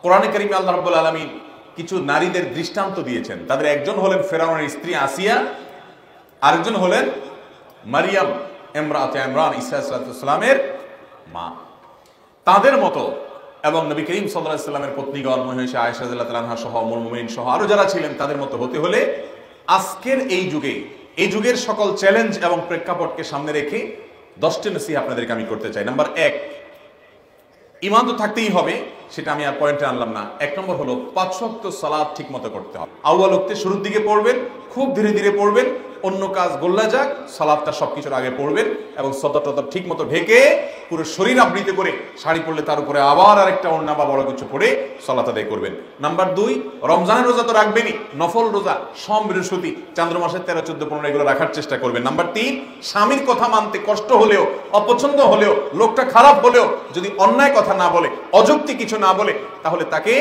কোরআনে কারিমে আল্লাহ রাব্বুল আলামিন কিছু নারীদের দৃষ্টান্ত দিয়েছেন। তাদের একজন হলেন ফেরাউনের স্ত্রী আসিয়া, আরেকজন হলেন মারিয়াম ইমরাতে ইমরান ঈসা আলাইহিস সালামের মা। তাদের মতো এবং নবী করিম সাল্লাল্লাহু আলাইহি ওয়াসাল্লামের পত্নীগণ মহিষা আয়েশা রাদিয়াল্লাহু তাআলা আনহা সহ উম্মুল মুমিনিন সহ আরো যারা ছিলেন তাদের মতো হতে হলে আজকের এই যুগের সকল চ্যালেঞ্জ এবং প্রেক্ষাপটকে সামনে রেখে 10টি নসিহত আপনাদেরকে আমি করতে চাই। নাম্বার 1, ঈমান তো থাকতেই হবে, সেটা আমি আর পয়েন্টে আনলাম না। 1 নম্বর হলো 5 ওয়াক্ত সালাত ঠিক মতো করতে হবে। আউয়াল ওয়াক্তে শুরুর দিকে পড়বেন, খুব ধীরে ধীরে পড়বেন, অন্য কাজ গোল্লা যাক, সালাতটা সবকিছুর আগে পড়বেন এবং সতর্কতা ঠিক মতো ঢেকে পুরো শরীর আবৃত করে, শাড়ি পরলে তার উপরে আবার আরেকটা ওড়না বা বড় কিছু পরে সালাত আদায় করবেন। নাম্বার 2, রমজানের রোজা তো রাখবেনই, নফল রোজা সোম বৃহস্পতি চান্দ্র মাসের 13, 14, 15 এগুলো রাখার চেষ্টা করবেন। নাম্বার 3, স্বামীর কথা মানতে কষ্ট হলেও, অপছন্দ হলেও, লোকটা খারাপ হলেও যদি অন্যায় কথা না বলে, অযৌক্তিক কিছু না বলে, তাহলে তাকে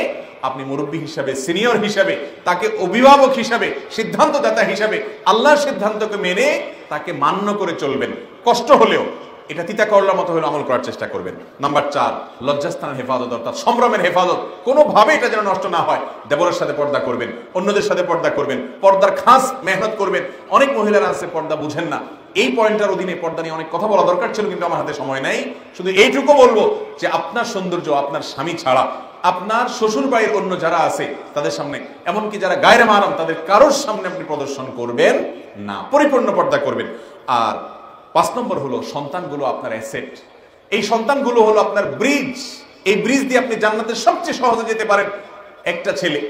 আপনি মুরব্বী হিসাবে, সিনিয়র হিসাবে, তাকে অভিভাবক হিসাবে, সিদ্ধান্তদাতা হিসাবে আল্লাহর সিদ্ধান্তকে মেনে তাকে মান্য করে চলবেন। কষ্ট হলেও এটা তিতা করলার মতো হলে আমল করার চেষ্টা করবেন। নাম্বার 4, লজ্জাস্থানের হেফাজত, অর্থাৎ সম্ভ্রমের হেফাজত, কোনোভাবে এটা যেন নষ্ট না হয়। দেবরের সাথে পর্দা করবেন, অন্যদের সাথে পর্দা করবেন, পর্দার খাস মেহনত করবেন। অনেক মহিলারা আছে পর্দা বুঝেন না। এই পয়েন্টটার অধীনে পর্দা নিয়ে অনেক কথা বলা দরকার ছিল, কিন্তু আমার হাতে সময় নাই। শুধু এইটুকু বলবো যে আপনার সৌন্দর্য আপনার স্বামী ছাড়া আপনার শ্বশুর বাড়ির অন্য যারা আছে তাদের সামনে, এমনকি যারা গায়রে মাহরাম তাদের কারোর সামনে আপনি প্রদর্শন করবেন না, পরিপূর্ণ পর্দা করবেন। আর 5 নম্বর হলো সন্তানগুলো আপনার অ্যাসেট। এই সন্তানগুলো হলো আপনার ব্রিজ। এই ব্রিজ দিয়ে আপনি জান্নাতের সবচেয়ে সহজে যেতে পারেন। একটা ছেলে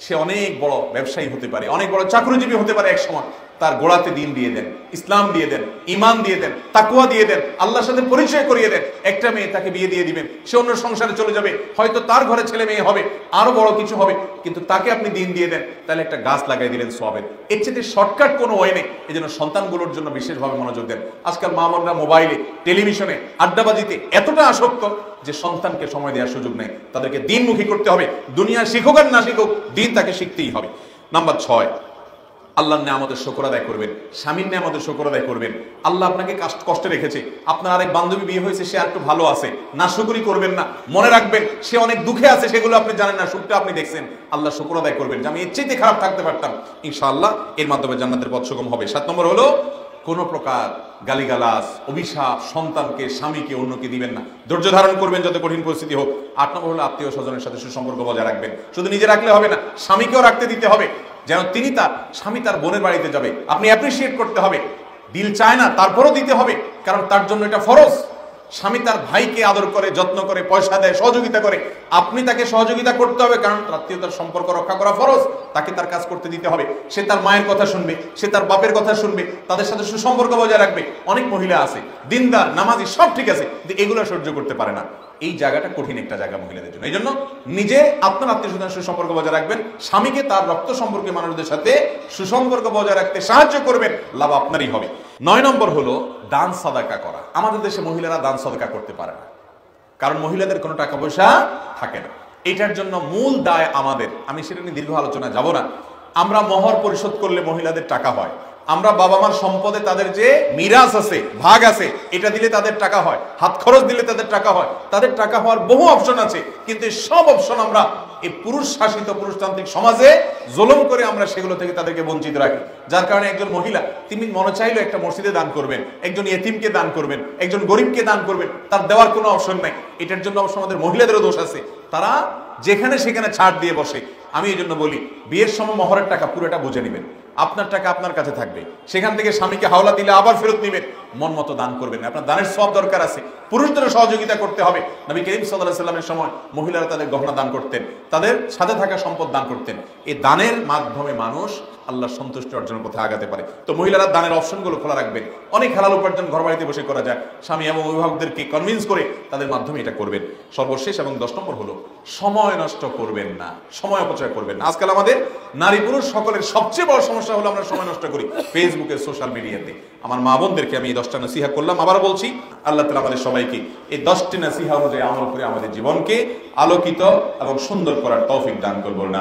সে অনেক বড় ব্যবসায়ী হতে পারে, অনেক বড় চাকরিজীবী হতে পারে, এক সময় তার গোড়াতে দিন দিয়ে দেন, ইসলাম দিয়ে দেন, ঈমান দিয়ে দেন, তাকওয়া দিয়ে দেন, আল্লাহর সাথে পরিচয় করিয়ে দেন। একটা মেয়ে তাকে বিয়ে দিয়ে দিবেন, সে অন্য সংসারে চলে যাবে, হয়তো তার ঘরে ছেলে মেয়ে হবে, আরো বড় কিছু হবে, কিন্তু তাকে আপনি দিন দিয়ে দেন, তাহলে একটা গাছ লাগাই দিলেন সওয়াবের। এর চেয়ে শর্টকাট কোনো ওয়ে নেই। এই জন্য সন্তানগুলোর জন্য বিশেষভাবে মনোযোগ দেন। আজকাল মা বোনরা মোবাইলে, টেলিভিশনে, আড্ডাবাজিতে এতটা আসক্ত যে সন্তানকে সময় দেওয়ার সুযোগ নেই। তাদেরকে দিনমুখী করতে হবে। দুনিয়া শিখুক আর না শিখুক, দিন তাকে শিখতেই হবে। নাম্বার 6, আল্লাহর নিয়ামতের শুকর আদায় করবেন, স্বামীর নিয়ামতের শুকর আদায় করবেন। আল্লাহ আপনাকে কষ্টে রেখেছে, আপনার আরেক বান্ধবী বিয়ে হয়েছে, সে একটু ভালো আছে, না শুকরি করবেন না। মনে রাখবেন সে অনেক দুঃখে আছে, সেগুলো আপনি জানেন না, সুখটা আপনি দেখছেন। আল্লাহ শুকর আদায় করবেন যে আমি এর চাইতে খারাপ থাকতে পারতাম, ইনশাআল্লাহ এর মাধ্যমে জান্নাতের পথ সুগম হবে। 7 নম্বর হলো কোন প্রকার গালিগালাজ, অভিশাপ সন্তানকে, স্বামীকে, অন্যকে দিবেন না। ধৈর্য ধারণ করবেন যত কঠিন পরিস্থিতি হোক। 8 নম্বর হলো আত্মীয় স্বজনের সাথে সুসম্পর্ক বজায় রাখবেন। শুধু নিজে রাখলে হবে না, স্বামীকেও রাখতে দিতে হবে, যেন তিনি স্বামী তার বোনের বাড়িতে যাবে, আপনি অ্যাপ্রিসিয়েট করতে হবে। দিল চায় না, তারপরও দিতে হবে, কারণ তার জন্য এটা ফরজ। স্বামী তার ভাইকে আদর করে, যত্ন করে, পয়সা দেয়, সহযোগিতা করে, আপনি তাকে সহযোগিতা করতে হবে, কারণ আত্মীয়তার সম্পর্ক রক্ষা করা ফরজ। তাকে তার কাজ করতে দিতে হবে। সে তার মায়ের কথা শুনবে, সে তার বাপের কথা শুনবে, তাদের সাথে সুসম্পর্ক বজায় রাখবে। অনেক মহিলা আছে দিনদার, নামাজি, সব ঠিক আছে, কিন্তু এগুলো সহ্য করতে পারে না। এই জায়গাটা কঠিন একটা জায়গা মহিলাদের জন্য। এই জন্য নিজে আপনার আত্মীয় স্বজনের সুসম্পর্ক বজায় রাখবেন, স্বামীকে তার রক্ত সম্পর্কে মানুষদের সাথে সুসম্পর্ক বজায় রাখতে সাহায্য করবেন, লাভ আপনারই হবে। 9 নম্বর হলো দান সাদাকা করা। আমাদের দেশে মহিলারা দান সাদাকা করতে পারে না, কারণ মহিলাদের কোনো টাকা পয়সা থাকে না। এটার জন্য মূল দায় আমাদের। আমি সেটা নিয়ে দীর্ঘ আলোচনা যাব না। আমরা মহর পরিশোধ করলে মহিলাদের টাকা হয়, আমরা বাবা মার সম্পদে তাদের যে মিরাস আছে, ভাগ আছে, এটা দিলে তাদের টাকা হয়, হাত খরচ দিলে তাদের টাকা হয়, তাদের টাকা হওয়ার বহু অপশন আছে। কিন্তু সব অপশন আমরা এই পুরুষ শাসিত পুরুষতান্ত্রিক সমাজে জুলুম করে আমরা সেগুলো থেকে তাদেরকে বঞ্চিত রাখি। যার কারণে একজন মহিলা তিনি মনে চাইলে একটা মসজিদে দান করবেন, একজন ইয়েতিমকে দান করবেন, একজন গরিবকে দান করবেন, তার দেওয়ার কোনো অপশন নাই। এটার জন্য অবশ্য আমাদের মহিলাদেরও দোষ আছে, তারা যেখানে সেখানে ছাড় দিয়ে বসে। আমি এই জন্য বলি, বিয়ের সময় মহরের টাকা পুরোটা বুঝে নেবেন, আপনার টাকা আপনার কাছে থাকবে, সেখান থেকে স্বামীকে হাওলা দিলে আবার ফেরত নেবেন, মন মতো দান করবেন। আপনার দানের সব দরকার আছে, পুরুষদেরও সহযোগিতা করতে হবে। নবী করিম সাল্লাল্লাহু আলাইহি ওয়াসাল্লামের সময় মহিলারা তাদের গহনা দান করতেন, তাদের সাথে থাকা সম্পদ দান করতেন। এই দানের মাধ্যমে মানুষ আল্লাহর সন্তুষ্টি অর্জনের পথে আগাতে পারে। তো মহিলারা দানের অপশনগুলো খোলা রাখবেন। অনেক হালাল উপার্জন ঘর বাড়িতে বসে করা যায়, স্বামী এবং অভিভাবকদেরকে কনভিন্স করে তাদের মাধ্যমে এটা করবেন। সর্বশেষ এবং 10 নম্বর হলো সময় নষ্ট করবেন না, সময় অপচয় করবেন না। আজকাল আমাদের নারী পুরুষ সকলের সবচেয়ে বড় সমস্যা হলো আমরা সময় নষ্ট করি ফেসবুকে, সোশ্যাল মিডিয়াতে। আমার মা বোনদেরকে আমি এই 10টা নসিহা করলাম, আবার বলছি, আল্লাহ তাআলা আমাদের সবাইকে এই 10টি নসিহা অনুযায়ী আমল করে আমাদের জীবনকে আলোকিত এবং সুন্দর করার তৌফিক দান করবেন।